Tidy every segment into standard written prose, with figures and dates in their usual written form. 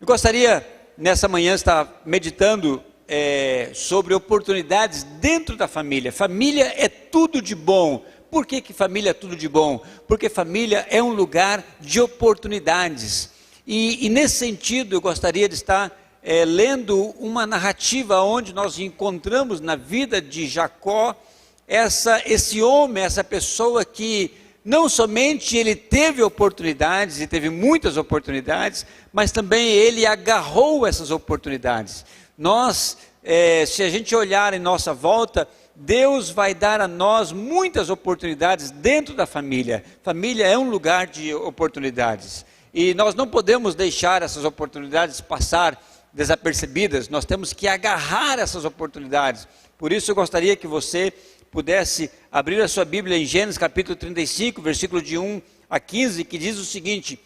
Eu gostaria, nessa manhã, estar meditando sobre oportunidades dentro da família. Família é tudo de bom. Por que família é tudo de bom? Porque família é um lugar de oportunidades. E nesse sentido, eu gostaria de estar lendo uma narrativa onde nós encontramos na vida de Jacó, esse homem, essa pessoa que não somente ele teve oportunidades, e teve muitas oportunidades, mas também ele agarrou essas oportunidades. Se a gente olhar em nossa volta, Deus vai dar a nós muitas oportunidades dentro da família. Família é um lugar de oportunidades. E nós não podemos deixar essas oportunidades passar desapercebidas. Nós temos que agarrar essas oportunidades. Por isso eu gostaria que você pudesse abrir a sua Bíblia em Gênesis capítulo 35, versículo de 1 a 15, que diz o seguinte: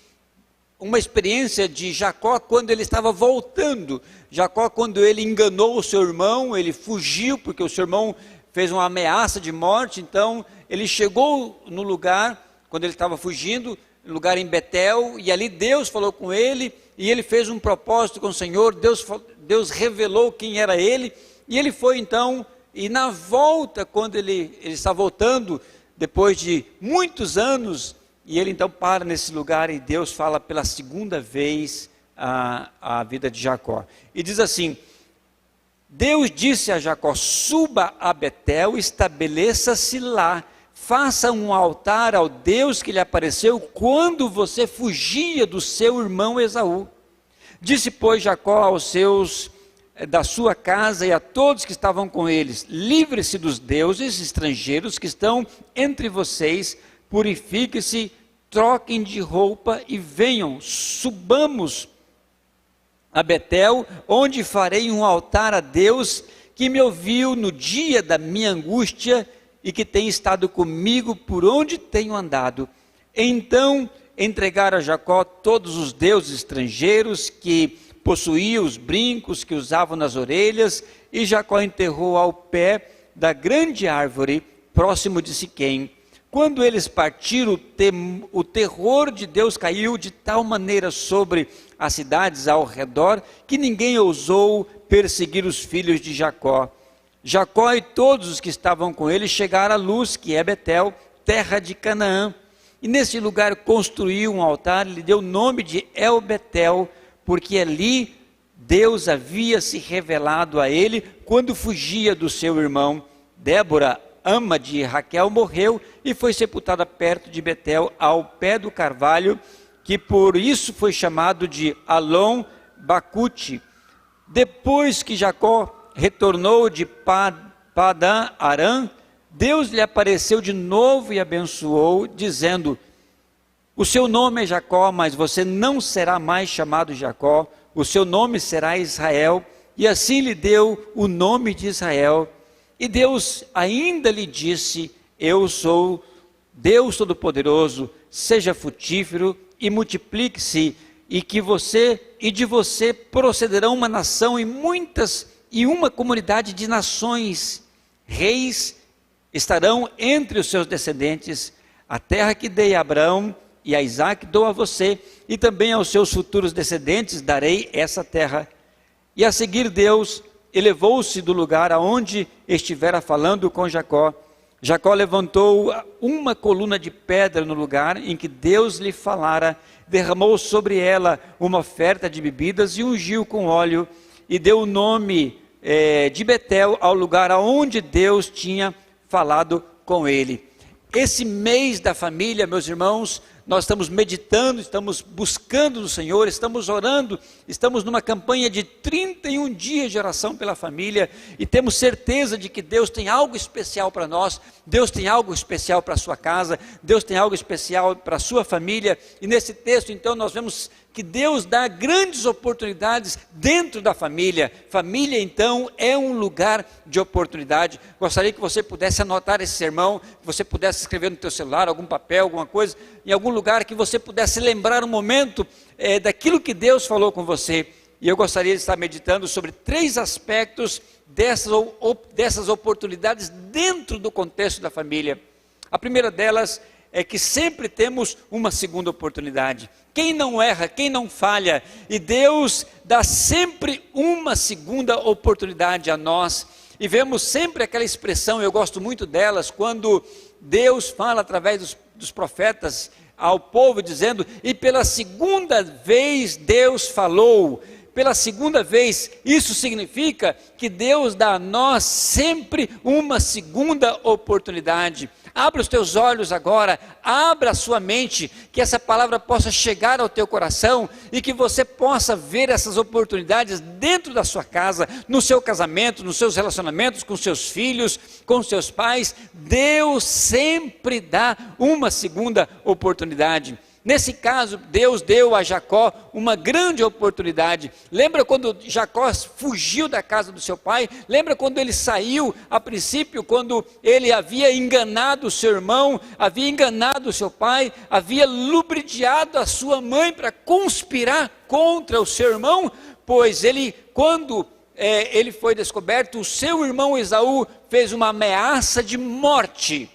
uma experiência de Jacó quando ele estava voltando. Jacó, quando ele enganou o seu irmão, ele fugiu porque o seu irmão fez uma ameaça de morte. Então ele chegou no lugar, quando ele estava fugindo, no lugar em Betel, e ali Deus falou com ele, e ele fez um propósito com o Senhor. Deus revelou quem era ele, e ele foi então. E na volta, quando ele está voltando, depois de muitos anos, e ele então para nesse lugar, e Deus fala pela segunda vez a vida de Jacó. E diz assim: Deus disse a Jacó: suba a Betel, estabeleça-se lá, faça um altar ao Deus que lhe apareceu quando você fugia do seu irmão Esaú. Disse, pois, Jacó aos seus da sua casa e a todos que estavam com eles: livre-se dos deuses estrangeiros que estão entre vocês, purifiquem-se, troquem de roupa e venham, subamos a Betel, onde farei um altar a Deus que me ouviu no dia da minha angústia e que tem estado comigo por onde tenho andado. Então entregaram a Jacó todos os deuses estrangeiros que possuía, os brincos que usavam nas orelhas, e Jacó enterrou ao pé da grande árvore, próximo de Siquém. Quando eles partiram, o terror de Deus caiu de tal maneira sobre as cidades ao redor, que ninguém ousou perseguir os filhos de Jacó. Jacó e todos os que estavam com ele chegaram a Luz, que é Betel, terra de Canaã, e nesse lugar construiu um altar e lhe deu o nome de El-Betel, porque ali Deus havia se revelado a ele quando fugia do seu irmão. Débora, ama de Raquel, morreu e foi sepultada perto de Betel, ao pé do carvalho, que por isso foi chamado de Alon-Bacute. Depois que Jacó retornou de Padã Arã, Deus lhe apareceu de novo e abençoou, dizendo: o seu nome é Jacó, mas você não será mais chamado Jacó, o seu nome será Israel. E assim lhe deu o nome de Israel. E Deus ainda lhe disse: eu sou Deus Todo-Poderoso, seja frutífero e multiplique-se, e de você procederão uma nação e uma comunidade de nações. Reis estarão entre os seus descendentes. A terra que dei a Abraão e a Isaac dou a você, e também aos seus futuros descendentes darei essa terra. E a seguir Deus elevou-se do lugar aonde estivera falando com Jacó. Jacó levantou uma coluna de pedra no lugar em que Deus lhe falara, derramou sobre ela uma oferta de bebidas e ungiu com óleo, e deu o nome de Betel ao lugar aonde Deus tinha falado com ele. Esse mês da família, meus irmãos, nós estamos meditando, estamos buscando no Senhor, estamos orando, estamos numa campanha de 31 dias de oração pela família, e temos certeza de que Deus tem algo especial para nós, Deus tem algo especial para a sua casa, Deus tem algo especial para a sua família. E nesse texto então nós vemos que Deus dá grandes oportunidades dentro da família. Família então é um lugar de oportunidade. Gostaria que você pudesse anotar esse sermão, que você pudesse escrever no teu celular, algum papel, alguma coisa, em algum lugar, que você pudesse lembrar um momento daquilo que Deus falou com você. E eu gostaria de estar meditando sobre 3 aspectos dessas oportunidades dentro do contexto da família. A primeira delas é que sempre temos uma segunda oportunidade. Quem não erra, quem não falha, e Deus dá sempre uma segunda oportunidade a nós. E vemos sempre aquela expressão, eu gosto muito delas, quando Deus fala através dos profetas ao povo, dizendo: e pela segunda vez Deus falou. Pela segunda vez, isso significa que Deus dá a nós sempre uma segunda oportunidade. Abra os teus olhos agora, abra a sua mente, que essa palavra possa chegar ao teu coração e que você possa ver essas oportunidades dentro da sua casa, no seu casamento, nos seus relacionamentos com seus filhos, com seus pais. Deus sempre dá uma segunda oportunidade. Nesse caso, Deus deu a Jacó uma grande oportunidade. Lembra quando Jacó fugiu da casa do seu pai? Lembra quando ele saiu, a princípio, quando ele havia enganado o seu irmão, havia enganado o seu pai, havia lubridiado a sua mãe para conspirar contra o seu irmão? Pois ele, quando ele foi descoberto, o seu irmão Esaú fez uma ameaça de morte.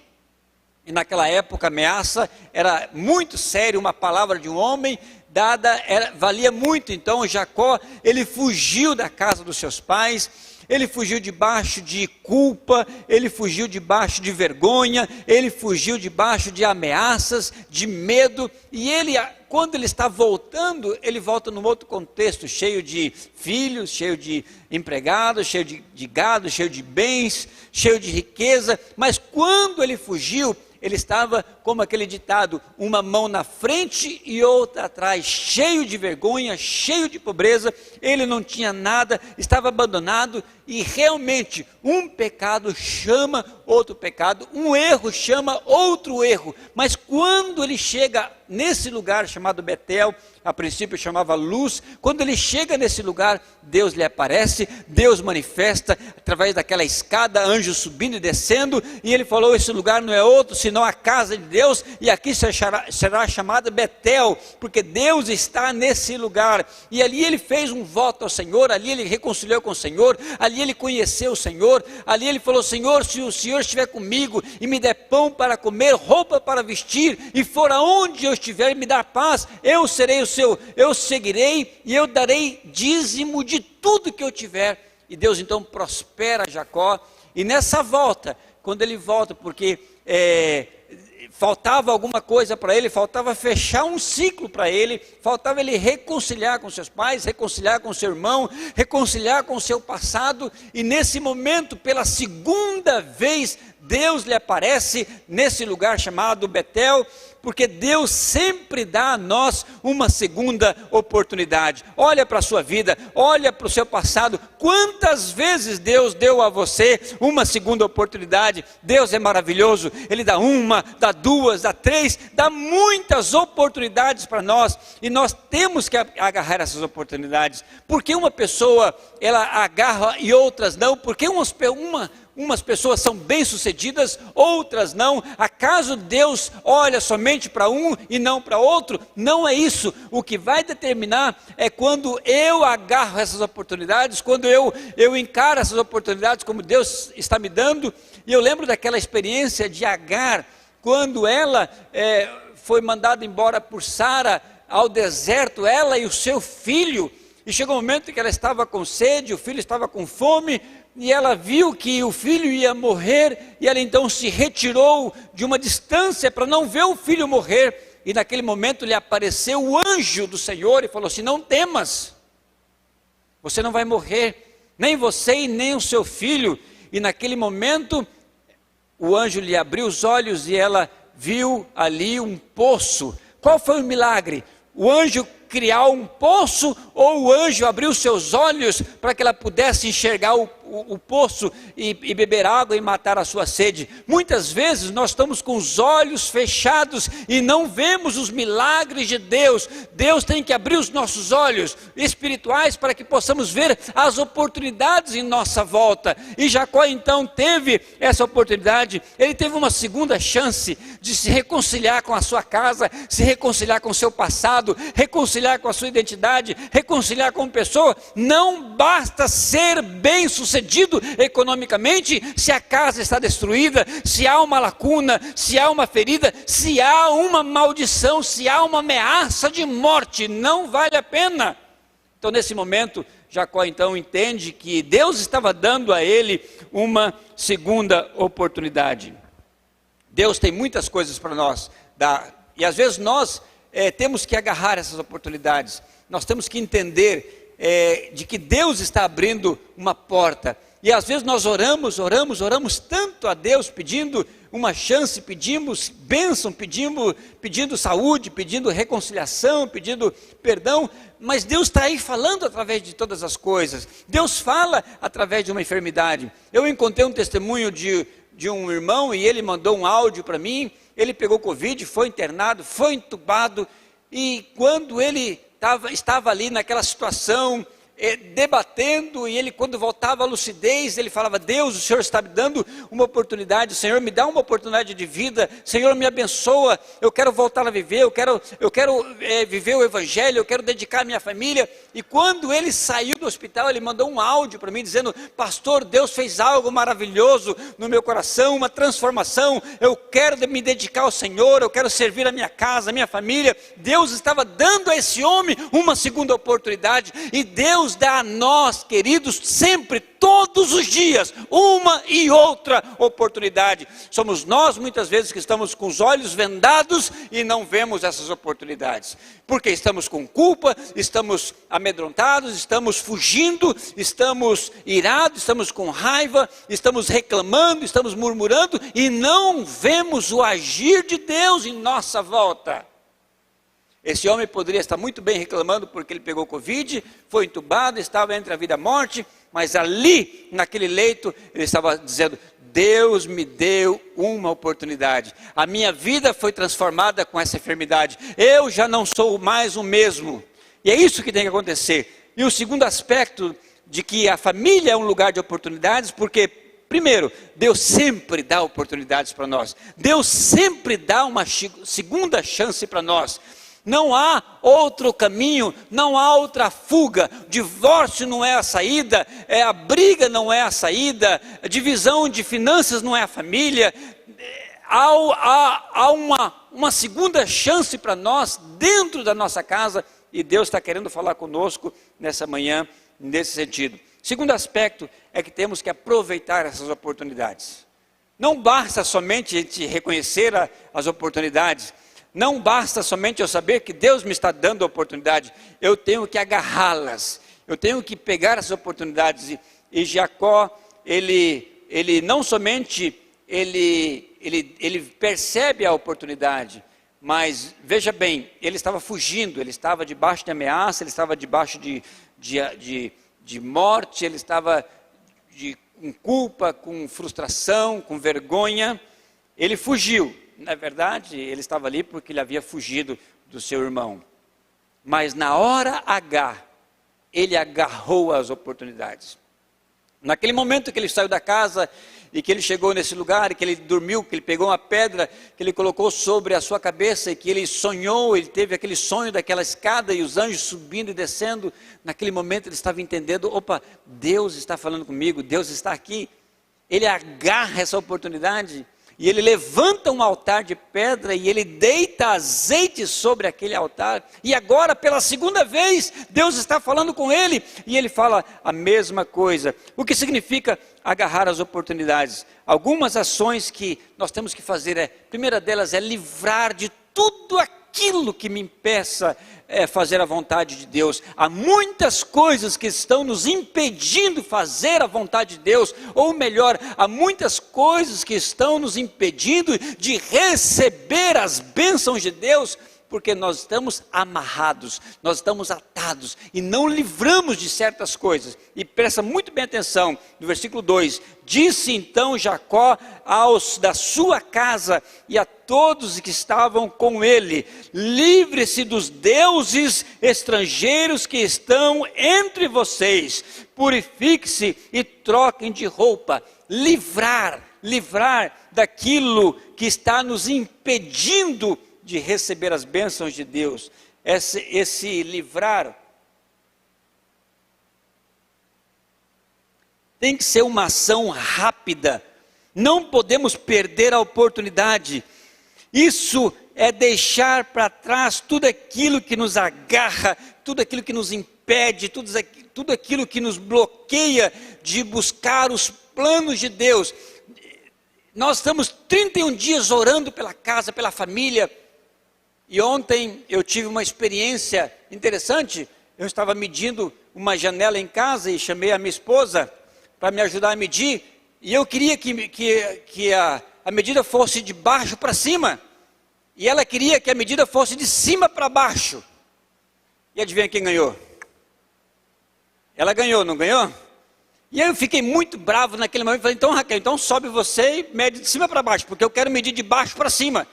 E naquela época a ameaça era muito séria, uma palavra de um homem dada valia muito. Então Jacó, ele fugiu da casa dos seus pais, ele fugiu debaixo de culpa, ele fugiu debaixo de vergonha, ele fugiu debaixo de ameaças, de medo. E ele, quando ele está voltando, ele volta num outro contexto, cheio de filhos, cheio de empregados, cheio de gado, cheio de bens, cheio de riqueza. Mas quando ele fugiu, ele estava como aquele ditado, uma mão na frente e outra atrás, cheio de vergonha, cheio de pobreza. Ele não tinha nada, estava abandonado. E realmente um pecado chama outro pecado, um erro chama outro erro. Mas quando ele chega nesse lugar chamado Betel, a princípio chamava Luz, quando ele chega nesse lugar, Deus lhe aparece, Deus manifesta através daquela escada, anjos subindo e descendo, e ele falou: esse lugar não é outro senão a casa de Deus, e aqui será chamada Betel, porque Deus está nesse lugar. E ali ele fez um voto ao Senhor, ali ele reconciliou com o Senhor, ali ele conheceu o Senhor, ali ele falou: Senhor, se o Senhor estiver comigo e me der pão para comer, roupa para vestir, e for aonde eu estiver e me dar paz, eu serei o seu, eu seguirei e eu darei dízimo de tudo que eu tiver. E Deus então prospera Jacó. E nessa volta, quando ele volta, porque faltava alguma coisa para ele, faltava fechar um ciclo para ele, faltava ele reconciliar com seus pais, reconciliar com seu irmão, reconciliar com o seu passado. E nesse momento, pela segunda vez, Deus lhe aparece nesse lugar chamado Betel, porque Deus sempre dá a nós uma segunda oportunidade. Olha para a sua vida, olha para o seu passado, quantas vezes Deus deu a você uma segunda oportunidade. Deus é maravilhoso, Ele dá uma, dá duas, dá três, dá muitas oportunidades para nós, e nós temos que agarrar essas oportunidades. Porque uma pessoa, ela agarra e outras não? Porque umas pessoas são bem-sucedidas, outras não. Acaso Deus olha somente para um e não para outro? Não é isso. O que vai determinar é quando eu agarro essas oportunidades, quando eu encaro essas oportunidades como Deus está me dando. E eu lembro daquela experiência de Agar, quando ela foi mandada embora por Sara ao deserto, ela e o seu filho. E chegou um momento em que ela estava com sede, o filho estava com fome, e ela viu que o filho ia morrer, e ela então se retirou de uma distância para não ver o filho morrer. E naquele momento lhe apareceu o anjo do Senhor e falou assim: não temas, você não vai morrer, nem você e nem o seu filho. E naquele momento o anjo lhe abriu os olhos e ela viu ali um poço. Qual foi o milagre? O anjo criar um poço, ou o anjo abriu seus olhos para que ela pudesse enxergar o poço e beber água e matar a sua sede? Muitas vezes nós estamos com os olhos fechados e não vemos os milagres de Deus. Deus tem que abrir os nossos olhos espirituais para que possamos ver as oportunidades em nossa volta. E Jacó então teve essa oportunidade. Ele teve uma segunda chance de se reconciliar com a sua casa, se reconciliar com o seu passado, reconciliar com a sua identidade, reconciliar com pessoa. Não basta ser bem-sucedido sucedido economicamente, se a casa está destruída, se há uma lacuna, se há uma ferida, se há uma maldição, se há uma ameaça de morte, não vale a pena. Então nesse momento, Jacó então entende que Deus estava dando a ele uma segunda oportunidade. Deus tem muitas coisas para nós dar, e às vezes nós temos que agarrar essas oportunidades. Nós temos que entender de que Deus está abrindo uma porta, e às vezes nós oramos tanto a Deus, pedindo uma chance, pedimos bênção, pedindo saúde, pedindo reconciliação, pedindo perdão, mas Deus está aí falando através de todas as coisas. Deus fala através de uma enfermidade. Eu encontrei um testemunho de um irmão, e ele mandou um áudio para mim. Ele pegou Covid, foi internado, foi entubado, e quando ele estava ali naquela situação, debatendo, e ele, quando voltava à lucidez, ele falava: Deus, o Senhor está me dando uma oportunidade, o Senhor me dá uma oportunidade de vida, Senhor me abençoa, eu quero voltar a viver, eu quero viver o Evangelho, eu quero dedicar a minha família. E quando ele saiu do hospital, ele mandou um áudio para mim, dizendo: pastor, Deus fez algo maravilhoso no meu coração, uma transformação, eu quero me dedicar ao Senhor, eu quero servir a minha casa, a minha família. Deus estava dando a esse homem uma segunda oportunidade, e Deus dá a nós, queridos, sempre, todos os dias, uma e outra oportunidade. Somos nós, muitas vezes, que estamos com os olhos vendados e não vemos essas oportunidades, porque estamos com culpa, estamos amedrontados, estamos fugindo, estamos irados, estamos com raiva, estamos reclamando, estamos murmurando, e não vemos o agir de Deus em nossa volta. Esse homem poderia estar muito bem reclamando porque ele pegou Covid, foi entubado, estava entre a vida e a morte, mas ali, naquele leito, ele estava dizendo: Deus me deu uma oportunidade, a minha vida foi transformada com essa enfermidade, eu já não sou mais o mesmo. E é isso que tem que acontecer. E o segundo aspecto de que a família é um lugar de oportunidades, porque, primeiro, Deus sempre dá oportunidades para nós, Deus sempre dá uma segunda chance para nós. Não há outro caminho, não há outra fuga. Divórcio não é a saída, a briga não é a saída, a divisão de finanças não é a família. Há uma segunda chance para nós dentro da nossa casa, e Deus está querendo falar conosco nessa manhã, nesse sentido. Segundo aspecto é que temos que aproveitar essas oportunidades. Não basta somente a gente reconhecer as oportunidades, não basta somente eu saber que Deus me está dando a oportunidade, eu tenho que agarrá-las, eu tenho que pegar essas oportunidades. E Jacó, ele não somente, ele percebe a oportunidade, mas veja bem, ele estava fugindo, ele estava debaixo de ameaça, ele estava debaixo de morte, ele estava com culpa, com frustração, com vergonha, ele fugiu. Na verdade, ele estava ali porque ele havia fugido do seu irmão. Mas na hora H, ele agarrou as oportunidades. Naquele momento que ele saiu da casa e que ele chegou nesse lugar, e que ele dormiu, que ele pegou uma pedra, que ele colocou sobre a sua cabeça, e que ele sonhou, ele teve aquele sonho daquela escada e os anjos subindo e descendo. Naquele momento ele estava entendendo: opa, Deus está falando comigo, Deus está aqui. Ele agarra essa oportunidade, e ele levanta um altar de pedra, e ele deita azeite sobre aquele altar, e agora pela segunda vez, Deus está falando com ele, e ele fala a mesma coisa. O que significa agarrar as oportunidades? Algumas ações que nós temos que fazer, a primeira delas é livrar de tudo aquilo que me impeça fazer a vontade de Deus. Há muitas coisas que estão nos impedindo fazer a vontade de Deus, ou melhor, há muitas coisas que estão nos impedindo de receber as bênçãos de Deus, porque nós estamos amarrados, nós estamos atados, e não livramos de certas coisas. E presta muito bem atenção, no versículo 2, disse então Jacó aos da sua casa e a todos que estavam com ele: livre-se dos deuses estrangeiros que estão entre vocês, purifique-se e troquem de roupa. Livrar daquilo que está nos impedindo de receber as bênçãos de Deus. Esse livrar tem que ser uma ação rápida. Não podemos perder a oportunidade. Isso é deixar para trás tudo aquilo que nos agarra, tudo aquilo que nos impede, tudo aquilo que nos bloqueia de buscar os planos de Deus. Nós estamos 31 dias orando pela casa, pela família. E ontem eu tive uma experiência interessante. Eu estava medindo uma janela em casa e chamei a minha esposa para me ajudar a medir. E eu queria que a medida fosse de baixo para cima. E ela queria que a medida fosse de cima para baixo. E adivinha quem ganhou? Ela ganhou, não ganhou? E aí eu fiquei muito bravo naquele momento. Falei, então Raquel, então sobe você e mede de cima para baixo, porque eu quero medir de baixo para cima.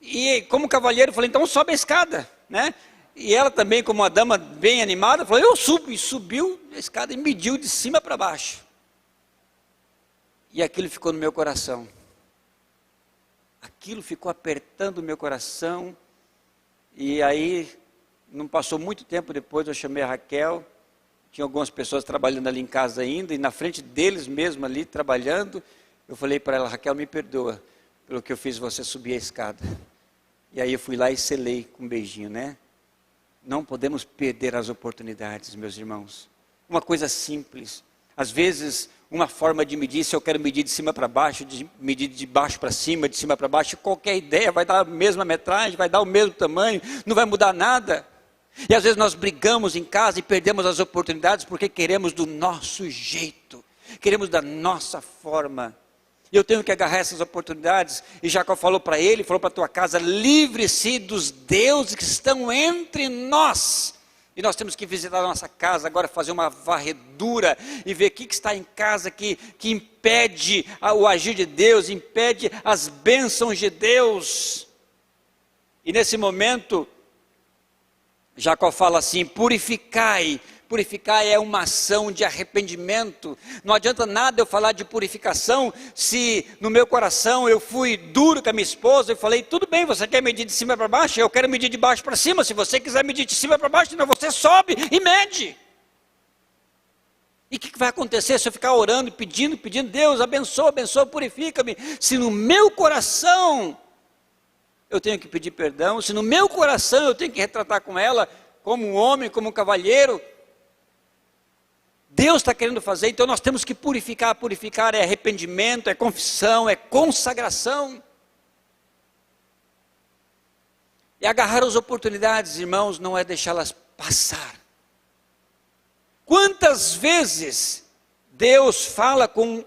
E como cavalheiro, falei, então sobe a escada, né? E ela também, como uma dama bem animada, falou, eu subo. E subiu a escada e mediu de cima para baixo. E aquilo ficou no meu coração. Aquilo ficou apertando o meu coração. E aí, não passou muito tempo depois, eu chamei a Raquel. Tinha algumas pessoas trabalhando ali em casa ainda. E na frente deles mesmo ali, trabalhando. Eu falei para ela, Raquel, me perdoa pelo que eu fiz você subir a escada. E aí eu fui lá e selei com um beijinho, né? Não podemos perder as oportunidades, meus irmãos. Uma coisa simples. Às vezes, uma forma de medir, se eu quero medir de cima para baixo, de medir de baixo para cima, de cima para baixo, qualquer ideia, vai dar a mesma metragem, vai dar o mesmo tamanho, não vai mudar nada. E às vezes nós brigamos em casa e perdemos as oportunidades porque queremos do nosso jeito, queremos da nossa forma. E eu tenho que agarrar essas oportunidades. E Jacó falou para ele, falou para a tua casa, livre-se dos deuses que estão entre nós. E nós temos que visitar a nossa casa agora, fazer uma varredura e ver o que está em casa que impede o agir de Deus, impede as bênçãos de Deus. E nesse momento, Jacó fala assim, purificai. Purificar é uma ação de arrependimento. Não adianta nada eu falar de purificação se no meu coração eu fui duro com a minha esposa e falei, tudo bem, você quer medir de cima para baixo? Eu quero medir de baixo para cima. Se você quiser medir de cima para baixo, então você sobe e mede. E o que vai acontecer se eu ficar orando e pedindo, Deus abençoa, purifica-me? Se no meu coração eu tenho que pedir perdão, se no meu coração eu tenho que retratar com ela como um homem, como um cavalheiro, Deus está querendo fazer, então nós temos que purificar. Purificar é arrependimento, é confissão, é consagração. E agarrar as oportunidades, irmãos, não é deixá-las passar. Quantas vezes Deus fala com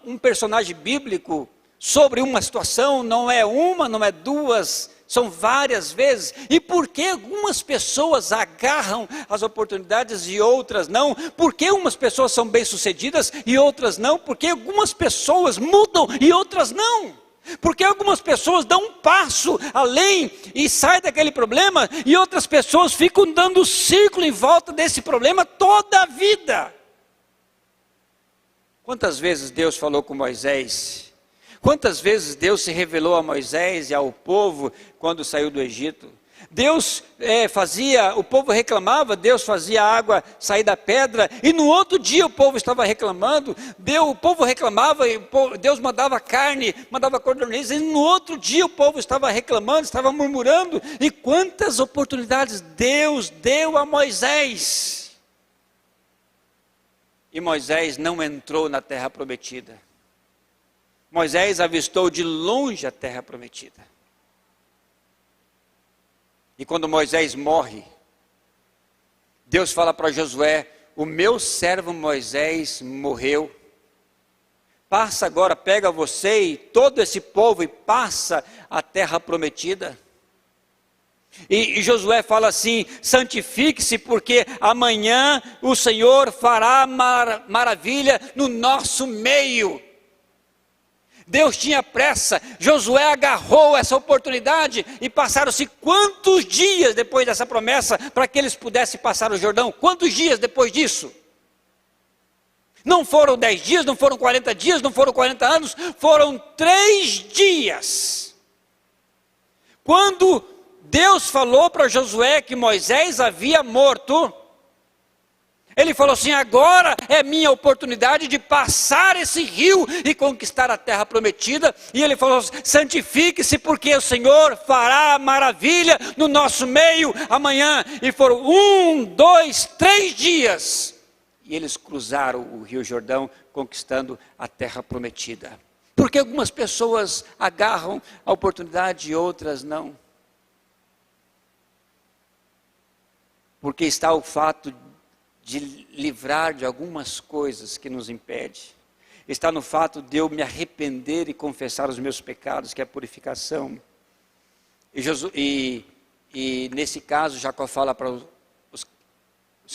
um personagem bíblico sobre uma situação, não é uma, não é duas, são várias vezes. E por que algumas pessoas agarram as oportunidades e outras não? Por que umas pessoas são bem-sucedidas e outras não? Por que algumas pessoas mudam e outras não? Por que algumas pessoas dão um passo além e saem daquele problema e outras pessoas ficam dando círculo em volta desse problema toda a vida? Quantas vezes Deus falou com Moisés? Quantas vezes Deus se revelou a Moisés e ao povo quando saiu do Egito? Deus o povo reclamava, Deus fazia a água sair da pedra, e no outro dia o povo estava reclamando, o povo reclamava, Deus mandava carne, mandava codornizes, e no outro dia o povo estava reclamando, estava murmurando. E quantas oportunidades Deus deu a Moisés? E Moisés não entrou na terra prometida. Moisés avistou de longe a terra prometida. E quando Moisés morre, Deus fala para Josué, o meu servo Moisés morreu. Passa agora, pega você e todo esse povo e passa a terra prometida. E Josué fala assim, santifique-se porque amanhã o Senhor fará maravilha no nosso meio. Deus tinha pressa, Josué agarrou essa oportunidade e passaram-se quantos dias depois dessa promessa para que eles pudessem passar o Jordão? Quantos dias depois disso? Não foram 10 dias, não foram 40 dias, não foram 40 anos, foram 3 dias. Quando Deus falou para Josué que Moisés havia morto, Ele falou assim: agora é minha oportunidade de passar esse rio e conquistar a terra prometida. E ele falou: santifique-se, porque o Senhor fará maravilha no nosso meio amanhã. E foram 1, 2, 3 dias. E eles cruzaram o rio Jordão, conquistando a terra prometida. Porque algumas pessoas agarram a oportunidade e outras não. Porque está o fato de livrar de algumas coisas que nos impede. Está no fato de eu me arrepender e confessar os meus pecados, que é a purificação. E nesse caso, Jacó fala para os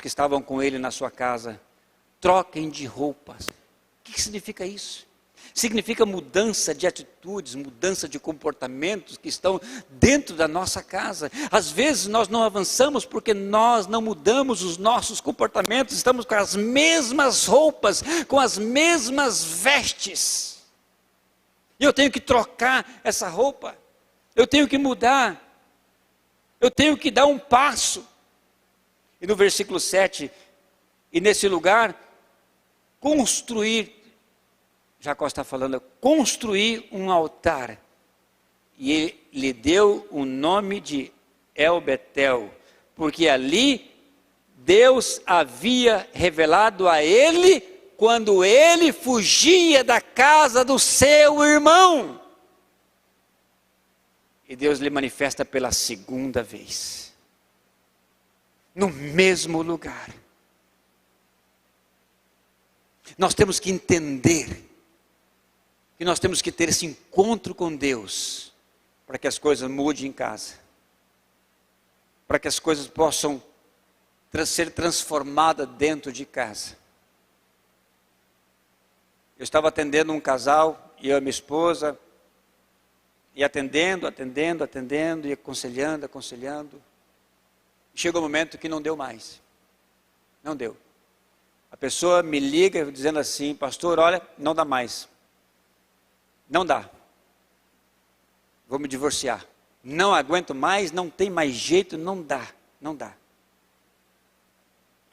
que estavam com ele na sua casa: troquem de roupas. O que significa isso? Significa mudança de atitudes, mudança de comportamentos que estão dentro da nossa casa. Às vezes nós não avançamos porque nós não mudamos os nossos comportamentos, estamos com as mesmas roupas, com as mesmas vestes. E eu tenho que trocar essa roupa, eu tenho que mudar, eu tenho que dar um passo. E no versículo 7, e nesse lugar, construir, Jacó está falando, construir um altar. E ele lhe deu o nome de El-Betel, porque ali Deus havia revelado a ele quando ele fugia da casa do seu irmão. E Deus lhe manifesta pela segunda vez, no mesmo lugar. Nós temos que entender que nós temos que ter esse encontro com Deus, para que as coisas mudem em casa, para que as coisas possam ser transformadas dentro de casa. Eu estava atendendo um casal, e eu e minha esposa, e atendendo, e aconselhando. Chegou um momento que não deu mais. Não deu. A pessoa me liga dizendo assim: pastor, olha, não dá mais. Não dá. Vou me divorciar. Não aguento mais, não tem mais jeito, não dá.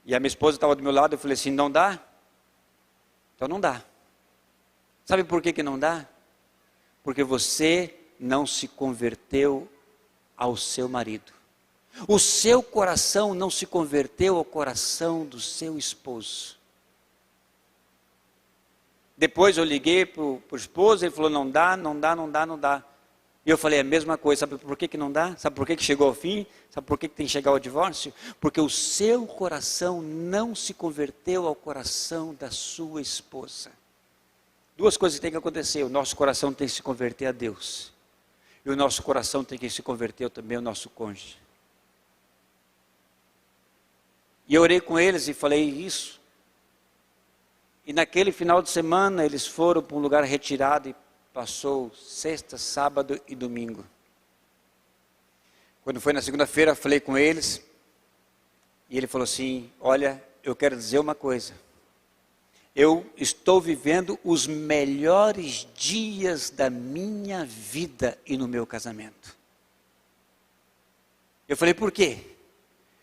E a minha esposa estava do meu lado, eu falei assim: não dá? Então não dá. Sabe por que não dá? Porque você não se converteu ao seu marido. O seu coração não se converteu ao coração do seu esposo. Depois eu liguei para o esposo, ele falou: não dá. E eu falei a mesma coisa. Sabe por que não dá? Sabe por que chegou ao fim? Sabe por que tem que chegar ao divórcio? Porque o seu coração não se converteu ao coração da sua esposa. Duas coisas têm que acontecer: o nosso coração tem que se converter a Deus, e o nosso coração tem que se converter também ao nosso cônjuge. E eu orei com eles e falei isso. E naquele final de semana eles foram para um lugar retirado e passou sexta, sábado e domingo. Quando foi na segunda-feira, eu falei com eles. E ele falou assim: olha, eu quero dizer uma coisa. Eu estou vivendo os melhores dias da minha vida e no meu casamento. Eu falei: por quê?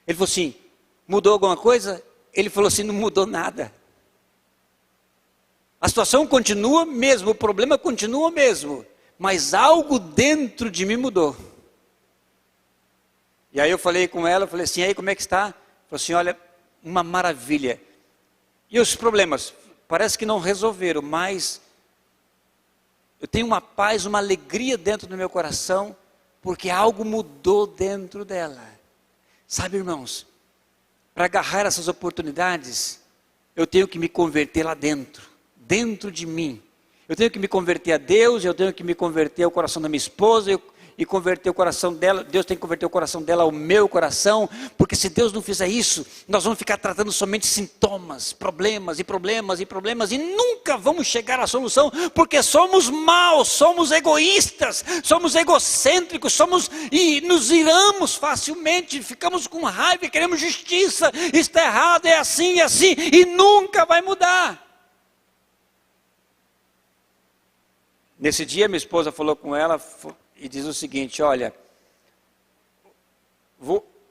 Ele falou assim: mudou alguma coisa? Ele falou assim: não mudou nada. A situação continua mesmo, o problema continua mesmo, mas algo dentro de mim mudou. E aí eu falei com ela, falei assim: aí como é que está? Ela falou assim: olha, uma maravilha. E os problemas? Parece que não resolveram, mas eu tenho uma paz, uma alegria dentro do meu coração, porque algo mudou dentro dela. Sabe, irmãos, para agarrar essas oportunidades, eu tenho que me converter lá dentro de mim. Eu tenho que me converter a Deus, eu tenho que me converter ao coração da minha esposa, e converter o coração dela. Deus tem que converter o coração dela ao meu coração, porque se Deus não fizer isso, nós vamos ficar tratando somente sintomas, problemas, e nunca vamos chegar à solução, porque somos maus, somos egoístas, somos egocêntricos, e nos iramos facilmente, ficamos com raiva e queremos justiça. Está errado, é assim, e nunca vai mudar. Nesse dia minha esposa falou com ela e diz o seguinte: olha,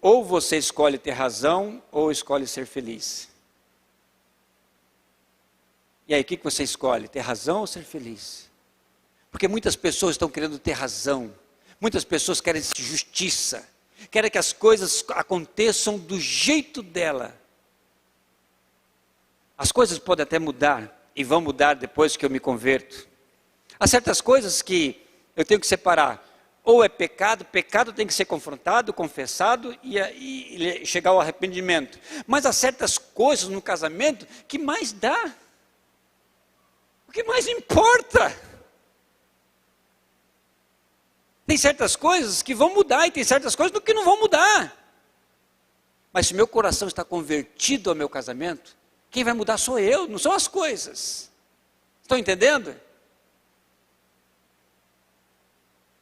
ou você escolhe ter razão ou escolhe ser feliz. E aí, o que você escolhe? Ter razão ou ser feliz? Porque muitas pessoas estão querendo ter razão. Muitas pessoas querem justiça. Querem que as coisas aconteçam do jeito dela. As coisas podem até mudar. E vão mudar depois que eu me converto. Há certas coisas que eu tenho que separar. Ou é pecado, pecado tem que ser confrontado, confessado e chegar ao arrependimento. Mas há certas coisas no casamento que mais dá. O que mais importa? Tem certas coisas que vão mudar e tem certas coisas que não vão mudar. Mas se meu coração está convertido ao meu casamento, quem vai mudar sou eu, não são as coisas. Estão entendendo?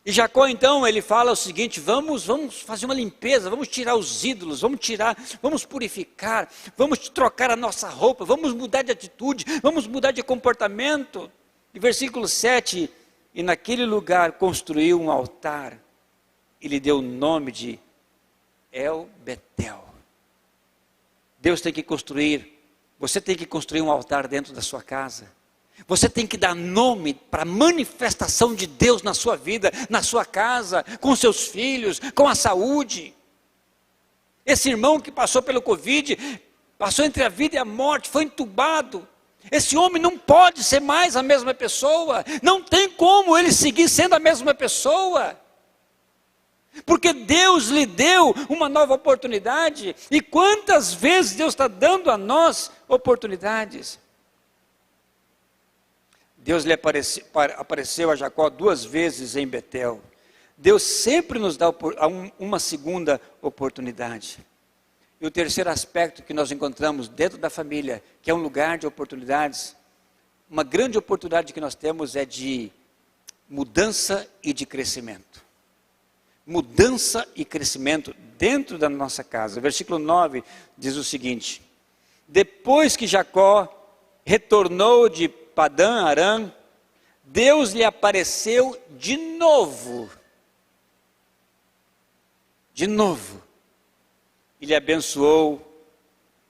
E Jacó então, ele fala o seguinte, vamos fazer uma limpeza, vamos tirar os ídolos, vamos purificar, vamos trocar a nossa roupa, vamos mudar de atitude, vamos mudar de comportamento. E versículo 7, e naquele lugar construiu um altar, e lhe deu o nome de El Betel. Deus tem que construir, você tem que construir um altar dentro da sua casa. Você tem que dar nome para a manifestação de Deus na sua vida, na sua casa, com seus filhos, com a saúde. Esse irmão que passou pelo Covid, passou entre a vida e a morte, foi entubado. Esse homem não pode ser mais a mesma pessoa, não tem como ele seguir sendo a mesma pessoa. Porque Deus lhe deu uma nova oportunidade, e quantas vezes Deus está dando a nós oportunidades. Deus lhe apareceu a Jacó 2 vezes em Betel. Deus sempre nos dá uma segunda oportunidade. E o terceiro aspecto que nós encontramos dentro da família, que é um lugar de oportunidades, uma grande oportunidade que nós temos é de mudança e de crescimento. Mudança e crescimento dentro da nossa casa. Versículo 9 diz o seguinte: depois que Jacó retornou de Padã Arã, Deus lhe apareceu de novo, e lhe abençoou,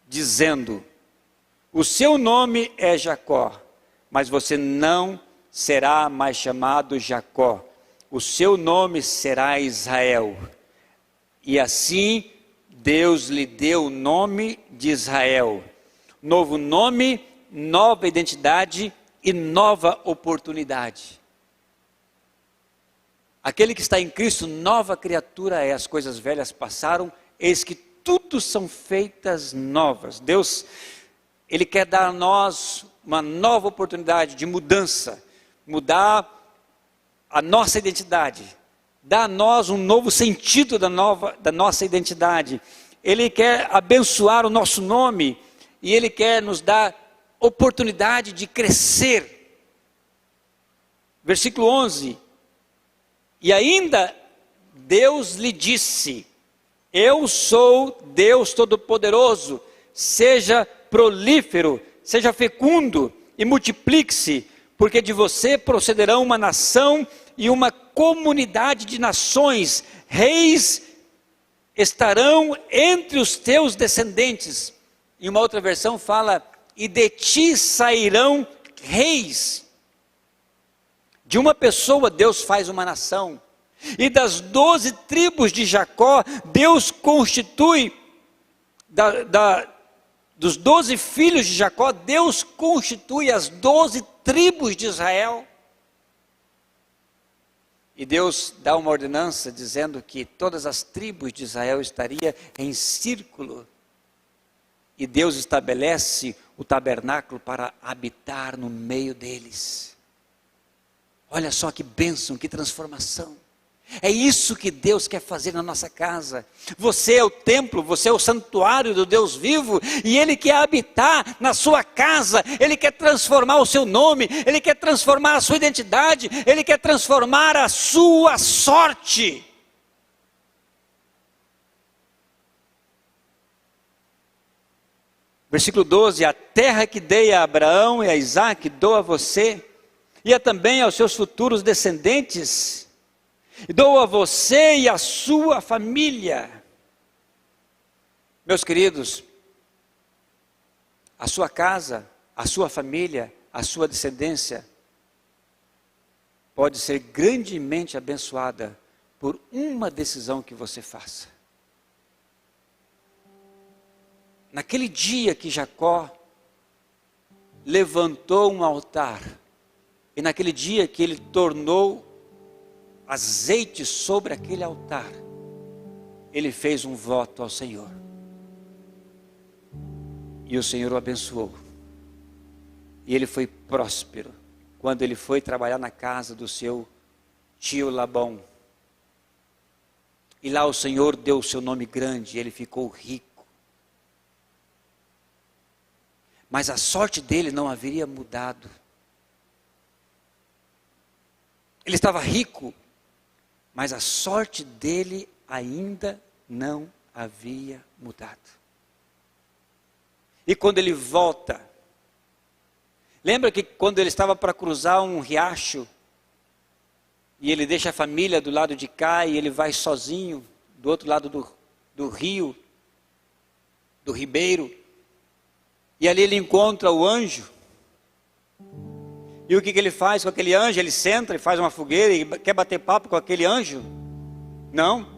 dizendo: o seu nome é Jacó, mas você não será mais chamado Jacó, o seu nome será Israel. E assim Deus lhe deu o nome de Israel, novo nome, nova identidade e nova oportunidade. Aquele que está em Cristo, nova criatura é, as coisas velhas passaram, eis que tudo são feitas novas. Deus, Ele quer dar a nós uma nova oportunidade de mudança, mudar a nossa identidade, dar a nós um novo sentido da nossa identidade. Ele quer abençoar o nosso nome e Ele quer nos dar oportunidade de crescer. Versículo 11, e ainda Deus lhe disse: eu sou Deus Todo-Poderoso, seja prolífero, seja fecundo e multiplique-se, porque de você procederão uma nação e uma comunidade de nações, reis estarão entre os teus descendentes. Em uma outra versão fala: e de ti sairão reis. De uma pessoa Deus faz uma nação. E das 12 tribos de Jacó, Deus constitui, dos 12 filhos de Jacó, Deus constitui as 12 tribos de Israel. E Deus dá uma ordenança dizendo que todas as tribos de Israel estariam em círculo. E Deus estabelece o tabernáculo para habitar no meio deles. Olha só que bênção, que transformação. É isso que Deus quer fazer na nossa casa. Você é o templo, você é o santuário do Deus vivo, e Ele quer habitar na sua casa. Ele quer transformar o seu nome, Ele quer transformar a sua identidade, Ele quer transformar a sua sorte. Versículo 12, a terra que dei a Abraão e a Isaque dou a você, e também aos seus futuros descendentes, e dou a você e a sua família. Meus queridos, a sua casa, a sua família a sua descendência pode ser grandemente abençoada por uma decisão que você faça. Naquele dia que Jacó levantou um altar, e naquele dia que ele tornou azeite sobre aquele altar, ele fez um voto ao Senhor. E o Senhor o abençoou. E ele foi próspero quando ele foi trabalhar na casa do seu tio Labão. E lá o Senhor deu o seu nome grande, e ele ficou rico. Mas a sorte dele não haveria mudado. Ele estava rico, mas a sorte dele ainda não havia mudado. E quando ele volta, lembra que quando ele estava para cruzar um riacho, e ele deixa a família do lado de cá, e ele vai sozinho, do outro lado do rio, do ribeiro, e ali ele encontra o anjo. E o que ele faz com aquele anjo? Ele senta e faz uma fogueira e quer bater papo com aquele anjo? Não.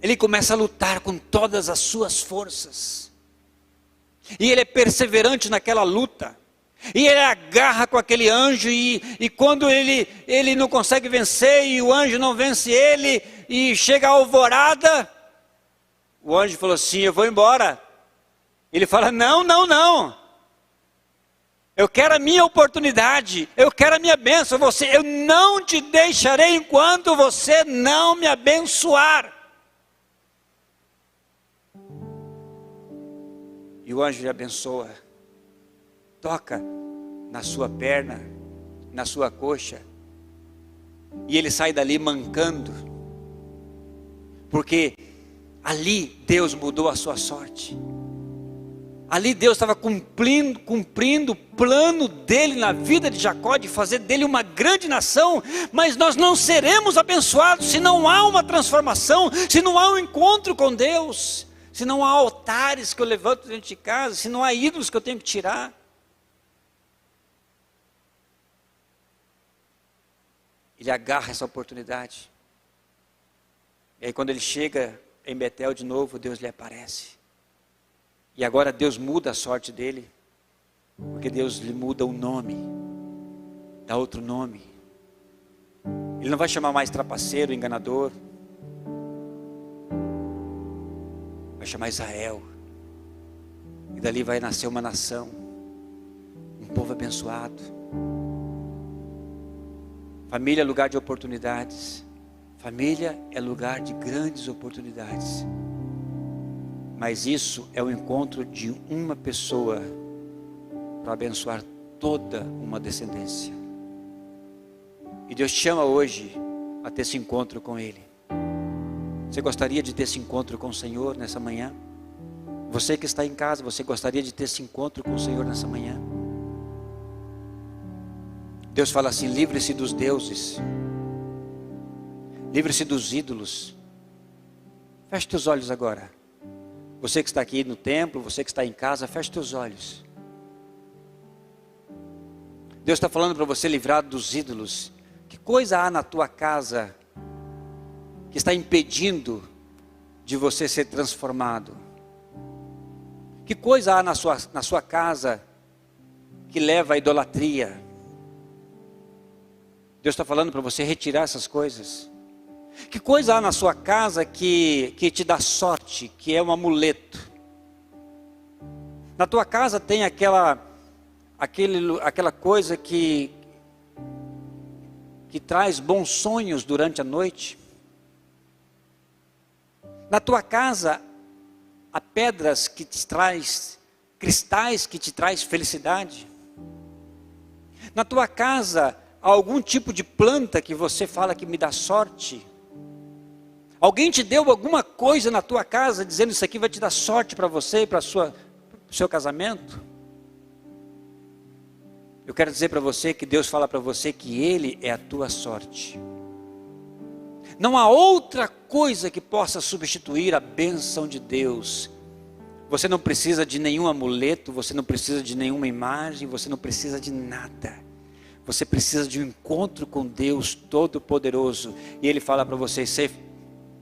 Ele começa a lutar com todas as suas forças. E ele é perseverante naquela luta. E ele agarra com aquele anjo, e quando ele não consegue vencer, e o anjo não vence ele, e chega a alvorada, o anjo falou assim: eu vou embora. Ele fala: não, não, não. Eu quero a minha oportunidade, eu quero a minha bênção. Eu não te deixarei enquanto você não me abençoar. E o anjo lhe abençoa. Toca na sua perna, na sua coxa. E ele sai dali mancando. Porque ali Deus mudou a sua sorte. Ali Deus estava cumprindo o plano dele na vida de Jacó, de fazer dele uma grande nação. Mas nós não seremos abençoados se não há uma transformação, se não há um encontro com Deus, se não há altares que eu levanto dentro de casa, se não há ídolos que eu tenho que tirar. Ele agarra essa oportunidade. E aí quando ele chega em Betel de novo, Deus lhe aparece. E agora Deus muda a sorte dele, porque Deus lhe muda o nome, dá outro nome. Ele não vai chamar mais trapaceiro, enganador, vai chamar Israel. E dali vai nascer uma nação, um povo abençoado. Família é lugar de oportunidades. Família é lugar de grandes oportunidades. Mas isso é o encontro de uma pessoa para abençoar toda uma descendência. E Deus te chama hoje a ter esse encontro com Ele. Você gostaria de ter esse encontro com o Senhor nessa manhã? Você que está em casa, você gostaria de ter esse encontro com o Senhor nessa manhã? Deus fala assim: livre-se dos deuses, livre-se dos ídolos. Feche teus olhos agora. Você que está aqui no templo, você que está em casa, feche teus olhos. Deus está falando para você livrar dos ídolos. Que coisa há na tua casa que está impedindo de você ser transformado? Que coisa há na sua casa que leva à idolatria? Deus está falando para você retirar essas coisas. Que coisa há na sua casa que te dá sorte, que é um amuleto? Na tua casa tem aquela coisa que traz bons sonhos durante a noite? Na tua casa há pedras que te traz, cristais que te traz felicidade? Na tua casa há algum tipo de planta que você fala que me dá sorte? Alguém te deu alguma coisa na tua casa dizendo: isso aqui vai te dar sorte para você e para o seu casamento? Eu quero dizer para você que Deus fala para você que Ele é a tua sorte. Não há outra coisa que possa substituir a bênção de Deus. Você não precisa de nenhum amuleto, você não precisa de nenhuma imagem, você não precisa de nada. Você precisa de um encontro com Deus Todo-Poderoso. E Ele fala para você: ser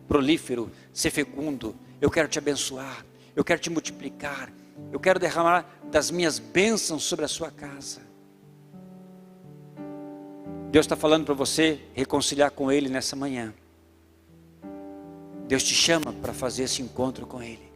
prolífero, ser fecundo. Eu quero te abençoar, eu quero te multiplicar, eu quero derramar das minhas bênçãos sobre a sua casa. Deus está falando para você reconciliar com Ele nessa manhã. Deus te chama para fazer esse encontro com Ele.